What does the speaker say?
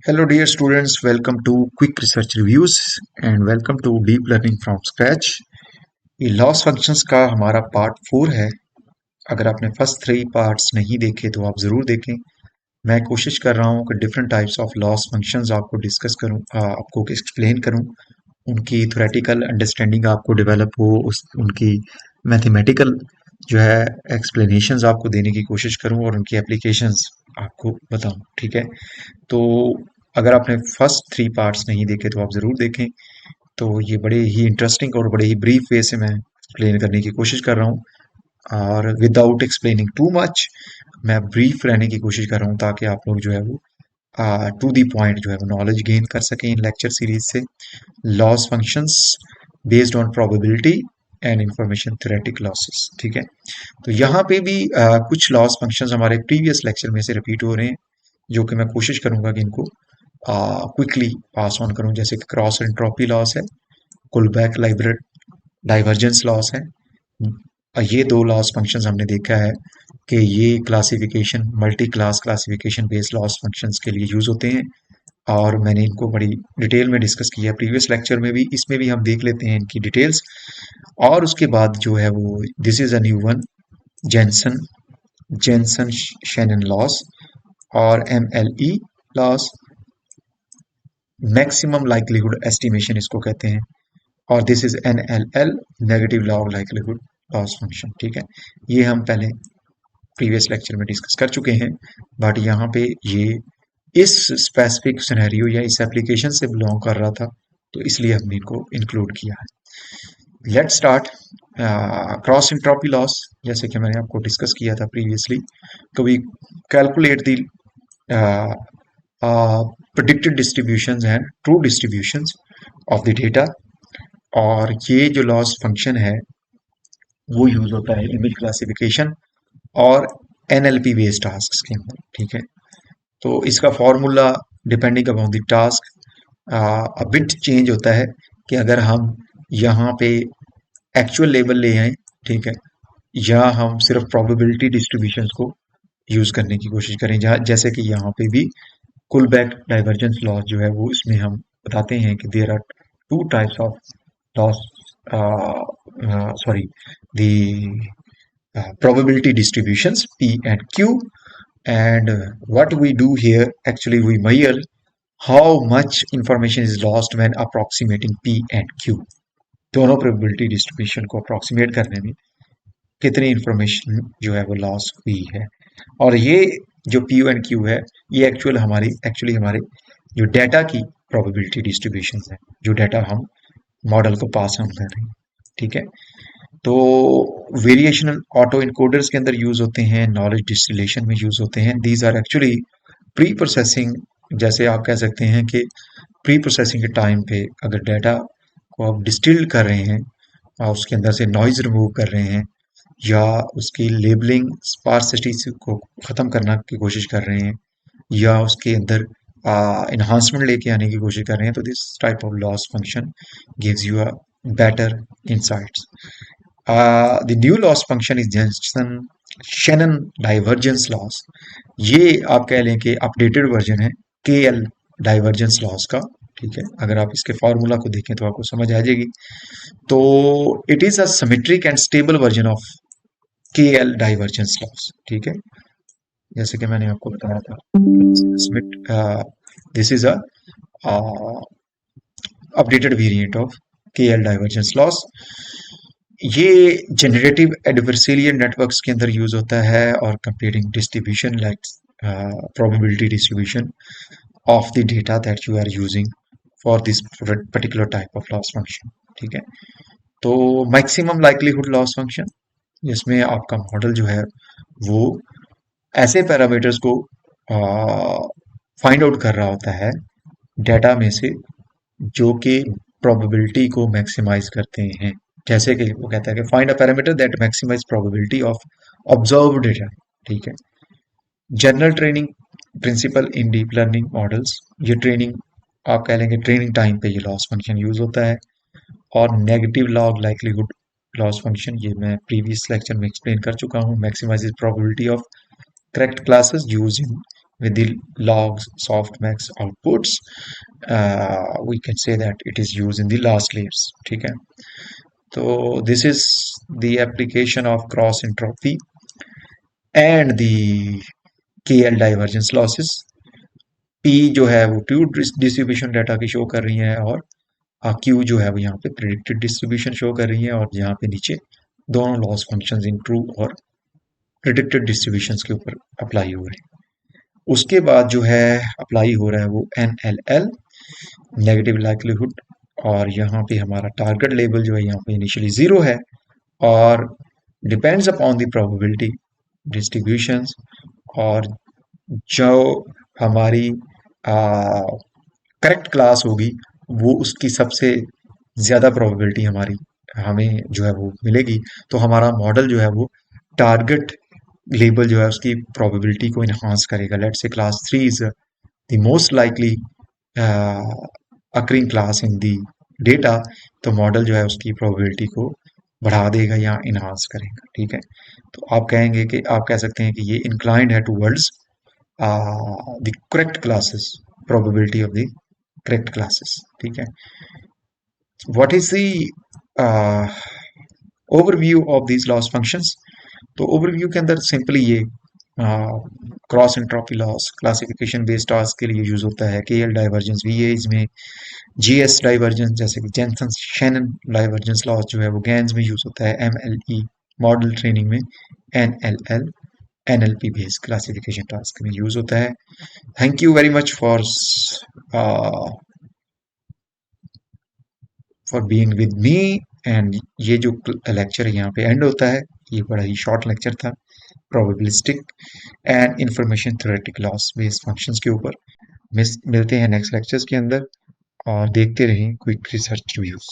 Hello, dear students. Welcome to Quick Research Reviews and welcome to Deep Learning from Scratch. ये loss functions का हमारा part 4 है। अगर आपने फर्स्ट 3 पार्ट्स नहीं देखे तो आप ज़रूर देखें। मैं कोशिश कर रहा हूँ कि different types of loss functions आपको डिस्कस करूँ, आपको एक्सप्लेन करूँ, उनकी थ्योरेटिकल अंडरस्टैंडिंग आपको डेवलप हो, उनकी मैथमेटिकल जो है एक्सप्लेनेशंस आपको देने की कोशिश करूँ और उनकी एप्लीकेशंस आपको बताऊँ। ठीक है, तो अगर आपने फर्स्ट 3 पार्ट्स नहीं देखे तो आप ज़रूर देखें। तो ये बड़े ही इंटरेस्टिंग और बड़े ही ब्रीफ वे से मैं एक्सप्लेन करने की कोशिश कर रहा हूँ और विदाउट एक्सप्लेनिंग टू मच मैं ब्रीफ रहने की कोशिश कर रहा हूँ ताकि आप लोग जो है वो टू दी पॉइंट जो है वो नॉलेज गेन कर सकें इन लेक्चर सीरीज से। Loss functions based on probability and information theoretic losses. ठीक है, तो यहाँ पे भी कुछ लॉस फंक्शंस हमारे प्रीवियस लेक्चर में से रिपीट हो रहे हैं, जो कि मैं कोशिश करूंगा कि इनको क्विकली पास ऑन करूं। जैसे कि क्रॉस एंट्रोपी लॉस है, कुलबैक डाइवर्जेंस लॉस है। ये दो लॉस फंक्शंस हमने देखा है कि ये classification multi class classification based loss functions के लिए यूज होते हैं और मैंने इनको बड़ी डिटेल में डिस्कस किया प्रीवियस लेक्चर में भी। इसमें भी हम देख लेते हैं इनकी डिटेल्स। और उसके बाद जो है वो this is a new one, Jensen Jensen Shannon loss और MLE loss, maximum likelihood estimation इसको कहते हैं। और this is NLL, negative log likelihood loss function. ठीक है, ये हम पहले प्रीवियस लेक्चर में डिस्कस कर चुके हैं, बट यहाँ पे ये इस स्पेसिफिक सिनेरियो या इस एप्लीकेशन से बिलोंग कर रहा था, तो इसलिए हमने इनको इंक्लूड किया है। Let start. Cross entropy loss, जैसे कि मैंने आपको डिस्कस किया था प्रीवियसली, तो we calculate the predicted distributions and true distributions of the data. और ये जो लॉस फंक्शन है वो यूज होता है इमेज क्लासिफिकेशन और NLP बेस्ड टास्क के अंदर। ठीक है, तो इसका formula depending upon the task bit change होता है कि अगर हम यहाँ पे एक्चुअल लेवल ले आए, ठीक है, या हम सिर्फ प्रोबेबिलिटी डिस्ट्रीब्यूशंस को यूज करने की कोशिश करें, जहाँ जैसे कि यहाँ पे भी कुलबैक डाइवर्जेंस लॉस जो है वो इसमें हम बताते हैं कि there are two types of loss, sorry, the probability distributions P and Q, and what we do here actually we measure how much information is lost when approximating P and Q। दोनों probability distribution को approximate करने में कितनी information जो है वो loss हुई है। और ये जो P एंड Q है ये एक्चुअली हमारे जो डेटा की प्रोबेबिलिटी डिस्ट्रीब्यूशन है, जो डेटा हम मॉडल को पास ऑन कर रहे हैं। ठीक है, तो वेरिएशनल ऑटो इनकोडर्स के अंदर यूज होते हैं, नॉलेज डिस्टिलेशन में यूज होते हैं। These are actually pre processing, जैसे आप कह सकते हैं कि प्री प्रोसेसिंग के टाइम पे अगर डेटा को आप डिस्टिल कर रहे हैं और उसके अंदर से नॉइज रिमूव कर रहे हैं या उसकी लेबलिंग स्पार्सिटी को ख़त्म करने की कोशिश कर रहे हैं या उसके अंदर enhancement लेके आने की कोशिश कर रहे हैं, तो this type of loss function gives you a better insights। The new loss function is Jensen Shannon divergence loss. ये आप कह लें कि अपडेटेड वर्जन है KL डाइवर्जेंस लॉस का। ठीक है, अगर आप इसके फॉर्मूला को देखें तो आपको समझ आ जाएगी। तो it is a symmetric and stable version of KL divergence loss. ठीक है, जैसे कि मैंने आपको बताया था, this is a updated variant of KL divergence loss. ये जनरेटिव एडवर्सरियल नेटवर्क्स के अंदर यूज होता है और comparing distribution like probability distribution of the data that you are using for this particular type of loss function. ठीक है, तो maximum likelihood loss function, जिसमें आपका मॉडल जो है वो ऐसे पैरामीटर्स को फाइंड आउट कर रहा होता है डेटा में से जो कि प्रोबेबिलिटी को मैक्सिमाइज करते हैं। जैसे कि वो कहता है कि find a parameter that maximize probability of observe data. ठीक है, general training principle in deep learning models, ये ट्रेनिंग आप कह लेंगे ट्रेनिंग टाइम पे ये लॉस फंक्शन यूज होता है। और negative log likelihood loss function, ये मैं प्रीवियस लेक्चर में एक्सप्लेन कर चुका हूँ, maximises probability of correct classes use in with the logs, softmax outputs, we can say that it is used in the last layers. ठीक है, तो this is the application of cross entropy and the KL divergence losses. P जो है वो true distribution data की show कर रही है, और Q जो है वो यहाँ पे प्रिडिक्टेड डिस्ट्रीब्यूशन शो कर रही है, और यहाँ पे नीचे दोनों लॉस फंक्शंस इन ट्रू और प्रिडिक्टेड डिस्ट्रीब्यूशंस के ऊपर अप्लाई हो रहे हैं। उसके बाद जो है अप्लाई हो रहा है वो NLL, नेगेटिव लाइक्लीहुड, और यहाँ पे हमारा टारगेट लेवल जो है यहाँ पे इनिशियली 0 है, और depends upon the probability distributions, और जो हमारी करेक्ट क्लास होगी वो उसकी सबसे ज़्यादा प्रोबेबिलिटी हमारी हमें जो है वो मिलेगी, तो हमारा मॉडल जो है वो टारगेट लेबल जो है उसकी प्रोबेबिलिटी को इन्हांस करेगा। Let's say class 3 is the most likely occurring class in the data, तो मॉडल जो है उसकी प्रोबेबिलिटी को बढ़ा देगा या इन्हांस करेगा। ठीक है, तो आप कहेंगे कि आप कह सकते हैं कि ये इंक्लाइंड है towards the correct classes, probability of the correct classes. ठीक है, what is the overview of these loss functions? तो ओवरव्यू के अंदर सिंपली ये cross entropy loss classification based task के लिए यूज होता है। केएल डाइवर्जेंस भी है इसमें, जीएस डाइवर्जेंस जैसे कि जेनसन शैनन डाइवर्जेंस लॉस जो है वो गैन्स में यूज होता है, एमएलई मॉडल ट्रेनिंग में, NLL NLP based classification task में यूज होता है। Thank you very much for being with me, and ये जो लेक्चर यहाँ पे एंड होता है, ये बड़ा ही शॉर्ट लेक्चर था probabilistic and information theoretic loss based functions के ऊपर। मिलते हैं नेक्स्ट लेक्चर्स के अंदर, और देखते रहें क्विक रिसर्च रिव्यूज।